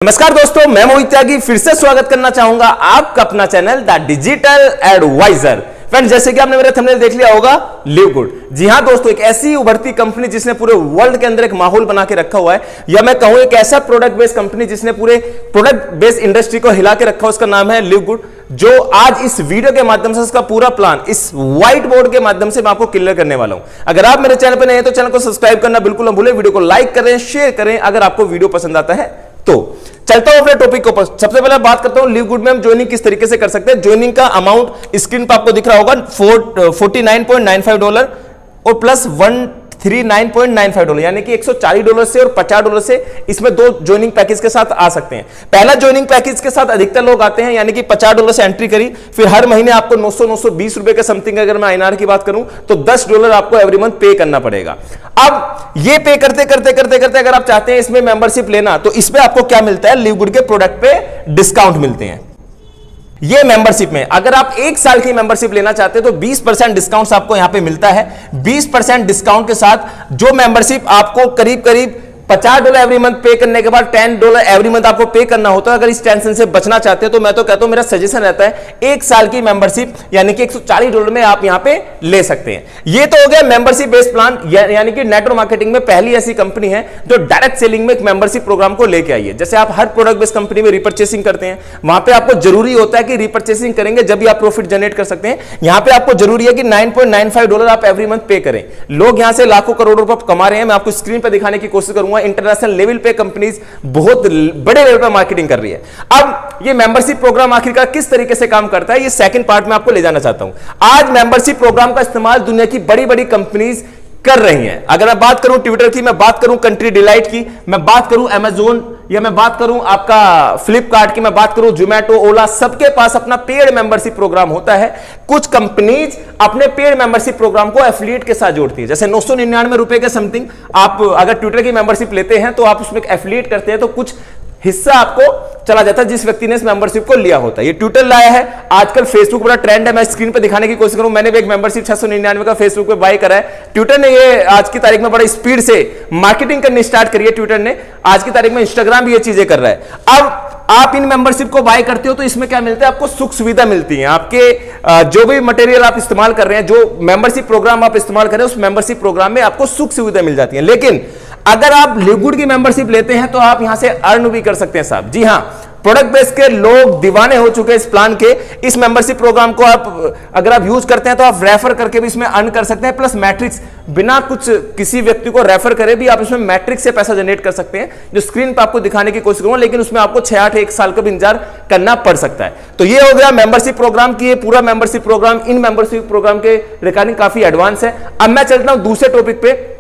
नमस्कार दोस्तों, मैं मोहित त्यागी फिर से स्वागत करना चाहूंगा आपका अपना channel the digital advisor. Friends, जैसे कि आपने मेरा थंबनेल देख लिया होगा, लिव गुड। जी हां दोस्तों, एक ऐसी उभरती कंपनी जिसने पूरे वर्ल्ड के अंदर एक माहौल बना के रखा हुआ है, या मैं कहूं एक ऐसा प्रोडक्ट बेस्ड कंपनी जिसने पूरे प्रोडक्ट बेस्ड इंडस्ट्री को हिला के रखा है, उसका नाम है लिव गुड। जो आज इस वीडियो के माध्यम से उसका पूरा प्लान इस व्हाइट बोर्ड के माध्यम से मैं आपको क्लियर करने वाला हूं। अगर आप मेरे चैनल पर नए हैं तो चैनल को सब्सक्राइब करना बिल्कुल न भूलें, वीडियो को लाइक करें, शेयर करें अगर आपको वीडियो पसंद आता है तो। चलता हूं अपने टॉपिक के ऊपर। सबसे पहले बात करता हूं लिव गुड में हम ज्वाइनिंग किस तरीके से कर सकते हैं। ज्वाइनिंग का अमाउंट स्क्रीन पर आपको दिख रहा होगा, $49.95 और प्लस $139.95, यानी कि $140 से और $50 से इसमें दो ज्वाइनिंग पैकेज के साथ आ सकते हैं। पहला ज्वाइनिंग पैकेज के साथ अधिकतर लोग आते हैं, यानी कि $50 से एंट्री करी, फिर हर महीने आपको 920 रुपए के समथिंग, अगर मैं INR की बात करूं तो $10 आपको एवरी मंथ पे करना पड़ेगा। अब ये पे करते करते करते करते अगर आप चाहते हैं इसमें मेंबरशिप लेना, तो इसमें आपको क्या मिलता है, लिव गुड के प्रोडक्ट पे डिस्काउंट मिलते हैं। ये मेंबरशिप में अगर आप 1 साल की मेंबरशिप लेना चाहते हैं तो 20% डिस्काउंट आपको यहां पे मिलता है। 20% डिस्काउंट के साथ जो मेंबरशिप आपको करीब करीब $50 एवरी मंथ पे करने के बाद $10 एवरी मंथ आपको पे करना होता है। अगर इस टेंशन से बचना चाहते हैं तो मैं तो कहता हूं, मेरा सजेशन रहता है 1 साल की मेंबरशिप यानी कि $140 में आप यहां पे ले सकते हैं। ये तो हो गया मेंबरशिप बेस्ड प्लान, यानी कि नेटवर्क मार्केटिंग में पहली ऐसी कंपनी है जो डायरेक्ट सेलिंग में एक मेंबरशिप प्रोग्राम को लेके आई है। जैसे आप हर प्रोडक्ट बेस्ड कंपनी में रिपर्चेसिंग करते हैं, वहां पे आपको जरूरी होता है कि रिपर्चेसिंग करेंगे जब भी आप प्रॉफिट जनरेट कर सकते हैं। यहां पे आपको जरूरी है कि $9.95 आप एवरी मंथ पे करें। लोग यहां से लाखों करोड़ों रुपए कमा रहे हैं। मैं आपको स्क्रीन पर दिखाने की कोशिश करूंगा, इंटरनेशनल लेवल पे कंपनीज बहुत बड़े लेवल पर मार्केटिंग कर रही है। अब ये मेंबरशिप प्रोग्राम आखिरकार किस तरीके से काम करता है, ये सेकंड पार्ट में आपको ले जाना चाहता हूं। आज मेंबरशिप प्रोग्राम का इस्तेमाल दुनिया की बड़ी बड़ी कंपनीज कर रही हैं। अगर मैं बात करूं ट्विटर की, मैं बात करूं कंट्री डिलाइट की, मैं बात करूं अमेज़न, या मैं बात करूं आपका फ्लिपकार्ट की, मैं बात करूं जोमैटो, ओला, सबके पास अपना पेड मेंबरशिप प्रोग्राम होता है। कुछ कंपनीज अपने पेड मेंबरशिप प्रोग्राम को एफिलिएट के साथ जोड़ती है। जैसे ₹999 के समथिंग आप अगर ट्विटर की मेंबरशिप लेते हैं तो आप उसमें एफिलिएट करते हैं तो कुछ हिस्सा आपको चला जाता है जिस व्यक्ति ने इस मेंबरशिप को लिया होता है। ये ट्विटर लाया है, आजकल फेसबुक बड़ा ट्रेंड है। मैं स्क्रीन पे दिखाने की कोशिश करूं, मैंने भी एक मेंबरशिप 699 का फेसबुक पे बाय करा है। ट्विटर ने ये आज की तारीख में बड़ा स्पीड से मार्केटिंग करनी स्टार्ट करी है। ट्विटर ने आज की तारीख में, इंस्टाग्राम भी ये चीजें कर रहा है। अब आप इन मेंबरशिप को बाय करते हो तो इसमें क्या मिलता है, आपको सुख सुविधा मिलती है। आपके जो भी मटेरियल आप इस्तेमाल कर रहे हैं, जो मेंबरशिप प्रोग्राम आप इस्तेमाल कर रहे हैं, उस मेंबरशिप प्रोग्राम में आपको सुख सुविधा मिल जाती है। लेकिन अगर आप लिव गुड की मेंबरशिप लेते हैं तो आप यहां से अर्न भी कर सकते हैं साहब। जी हां, प्रोडक्ट बेस के लोग दीवाने हो चुके हैं इस प्लान के। इस मेंबरशिप प्रोग्राम को आप अगर आप यूज करते हैं तो आप रेफर करके भी इसमें अर्न कर सकते हैं, प्लस मैट्रिक्स, बिना कुछ किसी व्यक्ति को रेफर करे भी आप इसमें मैट्रिक्स से पैसा जनरेट कर सकते हैं, जो स्क्रीन पर आपको दिखाने की कोशिश करूंगा। लेकिन उसमें आपको 6-8 1 साल का भी इंतजार करना पड़ सकता है। तो ये हो गया मेंबरशिप प्रोग्राम की। ये पूरा मेंबरशिप प्रोग्राम इन मेंबरशिप प्रोग्राम के रिगार्डिंग काफी एडवांस है। अब मैं चलता हूं दूसरे टॉपिक पे।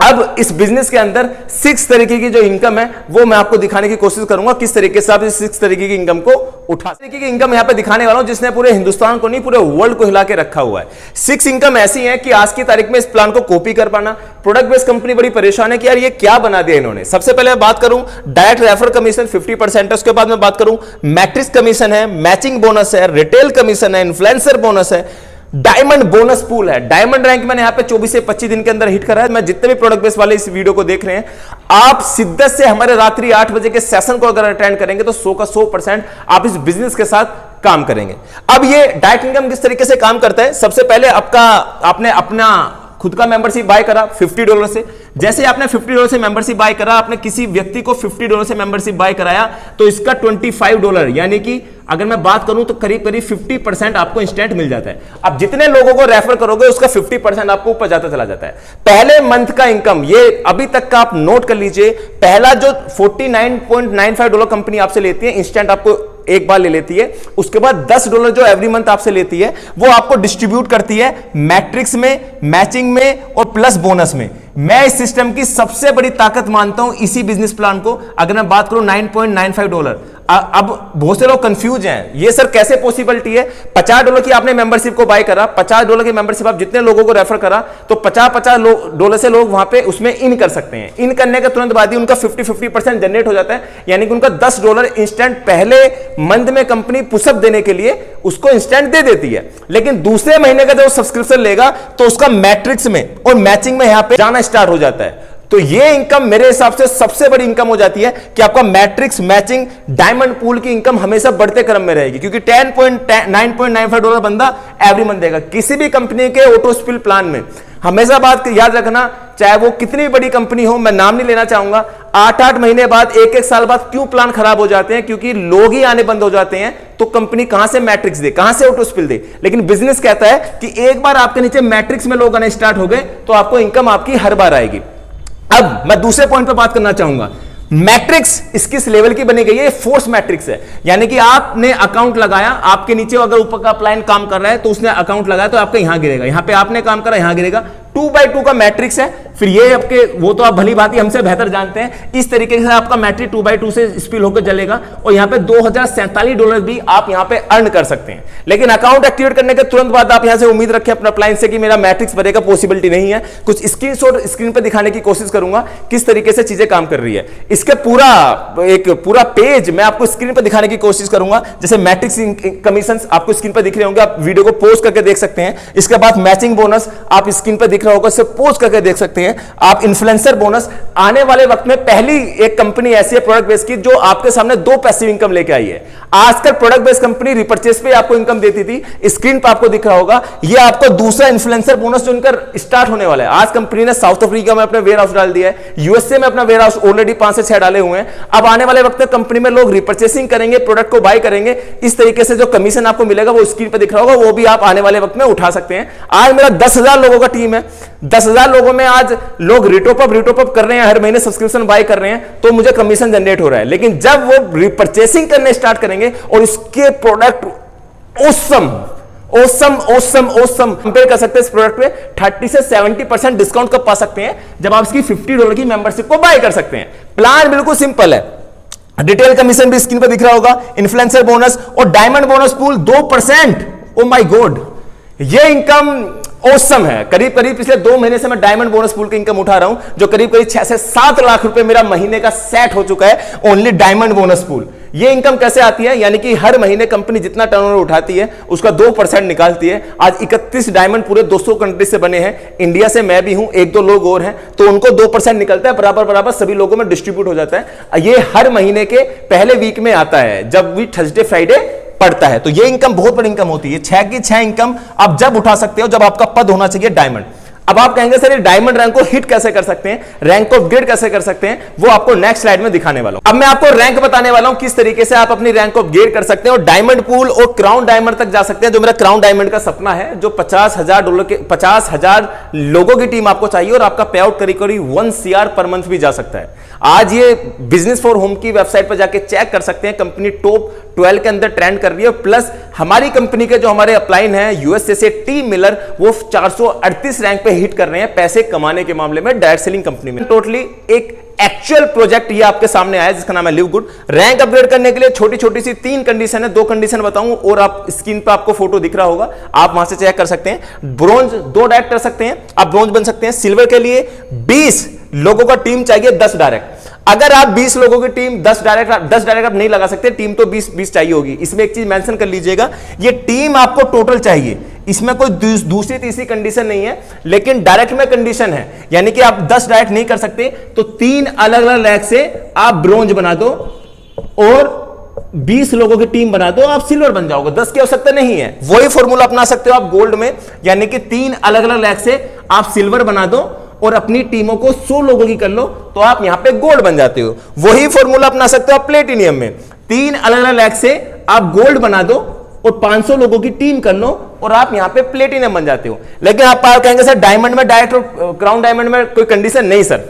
अब इस बिजनेस के अंदर 6 तरीके की जो इनकम है वो मैं आपको दिखाने की कोशिश करूंगा, किस तरीके से आप इस 6 तरीके की इनकम को उठा तरीके की इनकम यहां पे दिखाने वाला हूं जिसने पूरे हिंदुस्तान को नहीं, पूरे वर्ल्ड को हिला के रखा हुआ है। 6 इनकम ऐसी है कि आज की तारीख में इस प्लान को कॉपी कर पाना, प्रोडक्ट बेस्ड कंपनी बड़ी परेशान है कि यार ये क्या बना दिया इन्होंने। सबसे पहले बात करूं डायरेक्ट रेफर कमीशन 50% है, उसके बाद मैं बात करूं मैट्रिक्स कमीशन है, मैचिंग बोनस है, रिटेल कमीशन है, इन्फ्लुएंसर बोनस है, डायमंड बोनस पूल है। डायमंड रैंक मैंने यहां पे 24 से 25 दिन के अंदर हिट करा है। मैं जितने भी प्रोडक्ट बेस वाले इस वीडियो को देख रहे हैं, आप शिद्दत से हमारे रात्रि 8 बजे के सेशन को अगर अटेंड करेंगे तो 100 का 100% आप इस बिजनेस के साथ काम करेंगे। अब ये डायरेक्ट इनकम किस तरीके से काम करता है, सबसे पहले आपने अपना खुद का मेंबरशिप बाय करा $50 से। जैसे आपने $50 से मेंबरशिप बाय करा, आपने किसी व्यक्ति को $50 से मेंबरशिप बाय कराया तो इसका $25, यानी कि अगर मैं बात करूं तो करीब करीब 50% आपको इंस्टेंट मिल जाता है। अब जितने लोगों को रेफर करोगे उसका 50% आपको ऊपर जाता चला जाता है। पहले मंथ का इनकम, ये अभी तक का आप नोट कर लीजिए, पहला जो $49.95 कंपनी आपसे लेती है इंस्टेंट, आपको एक बार ले लेती है। उसके बाद $10 जो एवरी मंथ आपसे लेती है वो आपको डिस्ट्रीब्यूट करती है मैट्रिक्स में, मैचिंग में और प्लस बोनस में। मैं इस सिस्टम की सबसे बड़ी ताकत मानता हूं इसी बिजनेस प्लान को। अगर मैं बात करूं $9.95, अब बहुत से लोग कंफ्यूज हैं, ये सर कैसे पॉसिबिलिटी है। $50 की आपने मेंबरशिप को बाय करा, $50 की मेंबरशिप आप जितने लोगों को रेफर करा तो $50 से लोग वहां पे उसमें इन कर सकते हैं। इन करने के तुरंत बाद ही उनका 50% जनरेट हो जाता है, यानी कि उनका $10 इंस्टेंट पहले मंथ में कंपनी पुशअप देने के लिए उसको इंस्टेंट दे देती है। लेकिन दूसरे महीने का जब सब्सक्रिप्शन लेगा तो उसका मैट्रिक्स में और मैचिंग में यहां पे जाना स्टार्ट हो जाता है। तो ये इनकम मेरे हिसाब से सबसे बड़ी इनकम हो जाती है कि आपका मैट्रिक्स मैचिंग डायमंड पूल की इनकम हमेशा बढ़ते क्रम में रहेगी, क्योंकि $10.95 बंदा एवरी मंथ देगा किसी भी कंपनी के ऑटो स्पिल प्लान में। हमेशा बात याद रखना, चाहे वो कितनी बड़ी कंपनी हो, मैं नाम नहीं लेना चाहूंगा, 8-8 महीने बाद, 1-1 साल बाद क्यों प्लान खराब हो जाते हैं, क्योंकि लोग ही आने बंद हो जाते हैं। तो कंपनी कहां से मैट्रिक्स दे, कहां से ऑटो स्पिल दे। लेकिन बिजनेस कहता है कि एक बार आपके नीचे मैट्रिक्स में लोग आने स्टार्ट हो गए तो आपको इनकम आपकी हर बार आएगी। अब मैं दूसरे पॉइंट पर बात करना चाहूंगा। मैट्रिक्स किस लेवल की बनी गई है? फोर्स मैट्रिक्स है, यानी कि आपने अकाउंट लगाया, आपके नीचे अगर ऊपर का अपलाइन काम कर रहा है तो उसने अकाउंट लगाया तो आपका यहां गिरेगा, यहां पे आपने काम करा यहां गिरेगा। 2x2 का मैट्रिक्स है। फिर ये आपके, वो तो आप भली भांति हमसे बेहतर जानते हैं, इस तरीके से आपका मैट्रिक 2x2 से स्पिल होकर चलेगा और यहां पे $2047 भी आप यहां पे अर्न कर सकते हैं। लेकिन अकाउंट एक्टिवेट करने के तुरंत बाद आप यहां से उम्मीद रखें अपना अपलाइन से कि मेरा मैट्रिक्स भरेगा, पॉसिबिलिटी नहीं है। कुछ स्क्रीनशॉट स्क्रीन पर दिखाने की कोशिश करूंगा किस तरीके से चीजें काम कर रही है। इसके पूरा पेज मैं आपको स्क्रीन पर दिखाने की कोशिश करूंगा। जैसे मैट्रिक्स कमीशन आपको स्क्रीन पर दिख रहे होंगे, आप वीडियो को पॉज करके देख सकते हैं। इसके बाद मैचिंग बोनस आप स्क्रीन पर दिख रहा होगा, इसे पॉज करके देख सकते हैं। आप इन्फ्लुएंसर बोनस, आने वाले वक्त में पहली एक कंपनी ऐसी है प्रोडक्ट बेस की जो आपके सामने 2 पैसिव इनकम लेके आई है। आजकल प्रोडक्ट बेस कंपनी रिपर्चेस पे आपको इनकम देती थी, स्क्रीन पर आपको दिख रहा होगा। यह आपका दूसरा इन्फ्लुएंसर बोनस जो उनका स्टार्ट होने वाला है। आज कंपनी ने साउथ अफ्रीका में अपने वेयर हाउस डाल दिया है, यूएसए में अपना वेयर हाउस ऑलरेडी 5 से 6 डाले हुए हैं। अब आने वाले वक्त में कंपनी में लोग रिपर्चेसिंग करेंगे, प्रोडक्ट को बाय करेंगे, इस तरीके से जो कमीशन आपको मिलेगा वो स्क्रीन पर दिख रहा होगा, वो भी आप आने वाले वक्त में उठा सकते हैं। आज मेरा 10,000 लोगों का टीम है, 10,000 लोगों में आज लोग रिटॉप अप कर रहे हैं, हर महीने सब्सक्रिप्शन बाय कर रहे हैं, तो मुझे कमीशन जनरेट हो रहा है। लेकिन जब वो रिपर्चेसिंग करने स्टार्ट करेंगे और इसके प्रोडक्ट ओसम कंपेयर कर सकते हैं, इस प्रोडक्ट पे 30 से 70% डिस्काउंट कब पा सकते हैं? जब आप इसकी $50 की मेंबरशिप को बाय कर सकते हैं। प्लान बिल्कुल सिंपल है, डिटेल कमीशन भी स्क्रीन पर दिख रहा होगा, इन्फ्लुएंसर बोनस और diamond bonus pool 2%। Oh my God, ये इनकम औसम है। करीब पिछले 2 महीने से मैं डायमंड बोनस पूल की इनकम उठा रहा हूं, जो करीब 6 से 7 लाख रुपए मेरा महीने का सेट हो चुका है ओनली डायमंड बोनस पूल। ये इनकम कैसे आती है? यानी कि हर महीने कंपनी जितना टर्नओवर उठाती है उसका 2% निकालती है। आज 31 डायमंड पूरे 200 कंट्री से बने हैं, इंडिया से मैं भी हूं, 1-2 लोग और हैं, तो उनको 2% निकलता है, बराबर सभी लोगों में डिस्ट्रीब्यूट हो जाता है। ये हर महीने के पहले वीक में आता है, जब भी थर्सडे फ्राइडे पड़ता है। तो ये इनकम बहुत बड़ी इनकम होती है। 6 की 6 इनकम आप जब उठा सकते हो जब आपका पद होना चाहिए डायमंड। अब आप कहेंगे सर ये डायमंड रैंक को हिट कैसे कर सकते हैं, रैंक को अपग्रेड कैसे कर सकते हैं, वो आपको नेक्स्ट स्लाइड में दिखाने वाला हूं। अब मैं आपको रैंक बताने वाला हूं किस तरीके से आप अपनी रैंक को अपग्रेड कर सकते हैं और डायमंड पूल और क्राउन डायमंड तक जा सकते हैं, जो मेरा क्राउन डायमंड का सपना है, जो $50,000 के 50,000 लोगों की टीम आपको चाहिए और आपका पे आउट करीब 1 CR पर मंथ भी जा सकता है। आज ये बिजनेस फॉर होम की वेबसाइट पर जाके चेक कर सकते हैं, कंपनी टॉप 12 के अंदर ट्रेंड कर रही है। प्लस हमारी कंपनी के जो हमारे अपलाइन है यूएसए से टीम मिलर, वो 438 रैंक पे हिट कर रहे हैं पैसे कमाने के मामले में डायरेक्ट सेलिंग कंपनी में। टोटली एक एक्चुअल प्रोजेक्ट ये आपके सामने आया जिसका नाम है लिव गुड। रैंक अपग्रेड करने के लिए छोटी सी 3 कंडीशन है, 2 कंडीशन बताऊं और आप स्क्रीन पे आपको फोटो दिख रहा होगा, आप वहां से चेक कर सकते हैं। ब्रोंज 2 डायरेक्ट कर सकते हैं, आप ब्रोंज बन सकते हैं। सिल्वर के लिए 20 लोगों का टीम चाहिए, 10 डायरेक्ट। अगर आप 20 लोगों की टीम 10 डायरेक्ट आप नहीं लगा सकते, टीम तो 20 चाहिए होगी। इसमें एक चीज मेंशन कर लीजिएगा, ये टीम आपको टोटल चाहिए, इसमें कोई दूसरी तीसरी कंडीशन नहीं है, लेकिन डायरेक्ट में कंडीशन है। यानी कि आप 10 डायरेक्ट नहीं कर सकते तो 3 अलग-अलग रैंक से आप ब्रोंज बना दो और 20 लोगों की टीम बना दो, आप सिल्वर बन जाओगे। 10 की आवश्यकता नहीं है, वही फॉर्मूला अपना सकते हो आप गोल्ड में, यानी कि 3 अलग-अलग रैंक से आप सिल्वर बना दो और अपनी टीमों को 100 लोगों की कर लो तो आप यहां पे गोल्ड बन जाते हो। वही फॉर्मूला अपना सकते हो आप प्लेटिनियम में, 3 अलग-अलग रैंक से आप गोल्ड बना दो और 500 लोगों की टीम कर लो और आप यहां पे प्लेटिनियम बन जाते हो। लेकिन आप कहेंगे सर डायमंड में डायरेक्ट और क्राउन डायमंड में कोई कंडीशन नहीं सर,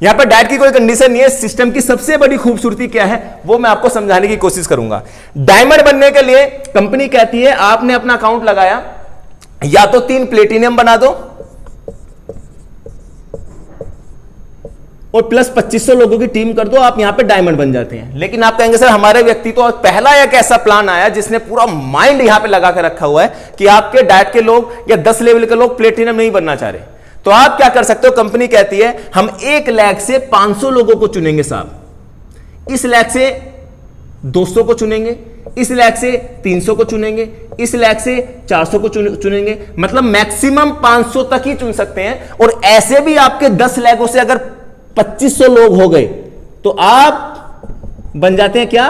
यहां पर डायरेक्ट की कोई कंडीशन नहीं है। सिस्टम की सबसे बड़ी खूबसूरती क्या है वो मैं आपको समझाने की कोशिश करूंगा। डायमंड बनने के लिए कंपनी कहती है आपने अपना अकाउंट लगाया, या तो 3 प्लेटिनियम बना दो और प्लस 2500 लोगों की टीम कर दो, आप यहां पे डायमंड बन जाते हैं। लेकिन आप कहेंगे सर हमारे व्यक्ति तो पहला एक ऐसा प्लान आया जिसने पूरा माइंड यहां पे लगा कर रखा हुआ है कि आपके डायरेक्ट के लोग या 10 लेवल के लोग प्लेटिनम नहीं बनना चाह रहे, तो आप क्या कर सकते हो, कंपनी कहती है हम 1 लाख से 500 लोगों को चुनेंगे साहब, इस लाख से 200 को चुनेंगे, इस लाख से 300 को चुनेंगे, इस लाख से 400 को चुनेंगे, मतलब मैक्सिमम 500 तक ही चुन सकते हैं। और ऐसे भी आपके 10 लाखों से अगर 2500 लोग हो गए तो आप बन जाते हैं क्या,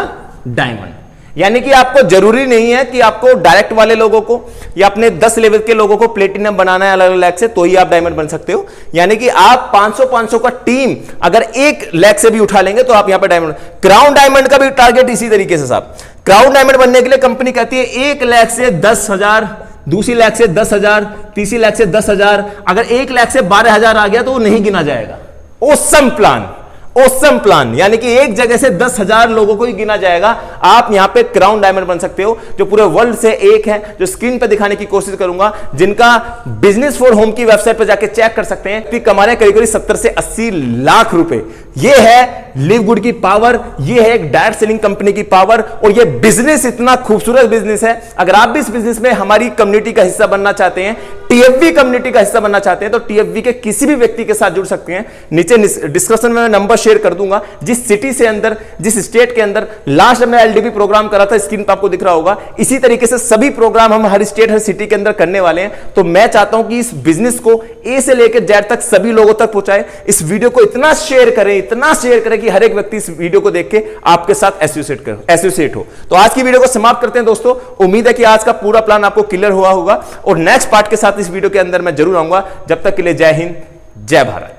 डायमंड। यानी कि आपको जरूरी नहीं है कि आपको डायरेक्ट वाले लोगों को या अपने 10 लेवल के लोगों को प्लेटिनम बनाना है अलग अलग लैक से, तो ही आप डायमंड बन सकते हो। यानी कि आप 500 का टीम अगर 1 लैक से भी उठा लेंगे तो आप यहां पे डायमंड। क्राउन डायमंड का भी टारगेट इसी तरीके से साहब। क्राउन डायमंड बनने के लिए कंपनी कहती है 1 लैक से 10,000, दूसरी लैक से 10,000, तीसरी लैक से 10,000, अगर 1 लैक से 12,000 आ गया तो वो नहीं गिना जाएगा। Awesome plan, awesome plan. यानी कि एक जगह से 10,000 लोगों को ही गिना जाएगा। आप यहां पे क्राउन डायमंड बन सकते हो, जो पूरे वर्ल्ड से एक है, जो स्क्रीन पे दिखाने की कोशिश करूंगा, जिनका बिजनेस फॉर होम की वेबसाइट पर जाके चेक कर सकते हैं कि कमा रहे हैं करीब 70 से 80 लाख रुपए। ये है लिव गुड की पावर, ये है एक डायरेक्ट सेलिंग कंपनी की पावर, और ये बिजनेस इतना खूबसूरत बिजनेस है। अगर आप भी इस बिजनेस में हमारी कम्युनिटी का हिस्सा बनना चाहते हैं, टीएफवी कम्युनिटी का हिस्सा बनना चाहते हैं, तो टीएफवी के किसी भी व्यक्ति के साथ जुड़ सकते हैं। नीचे डिस्क्रिप्शन में मैं नंबर शेयर कर दूंगा। जिस सिटी से अंदर, जिस स्टेट के अंदर लास्ट में एलडीपी प्रोग्राम करा था, स्क्रीन पर आपको दिख रहा होगा, इसी तरीके से सभी प्रोग्राम हम हर स्टेट, हर सिटी के अंदर करने वाले हैं। तो मैं चाहता हूं कि इस बिजनेस को ए से लेकर जेड तक सभी लोगों तक पहुंचाए। इस वीडियो को इतना शेयर करें कि हर एक व्यक्ति इस वीडियो को देख के आपके साथ एसोसिएट हो। तो आज की वीडियो को समाप्त करते हैं दोस्तों। उम्मीद है कि आज का पूरा प्लान आपको क्लियर हुआ होगा, और नेक्स्ट पार्ट के साथ इस वीडियो के अंदर मैं जरूर आऊंगा। जब तक के लिए जय हिंद, जय भारत।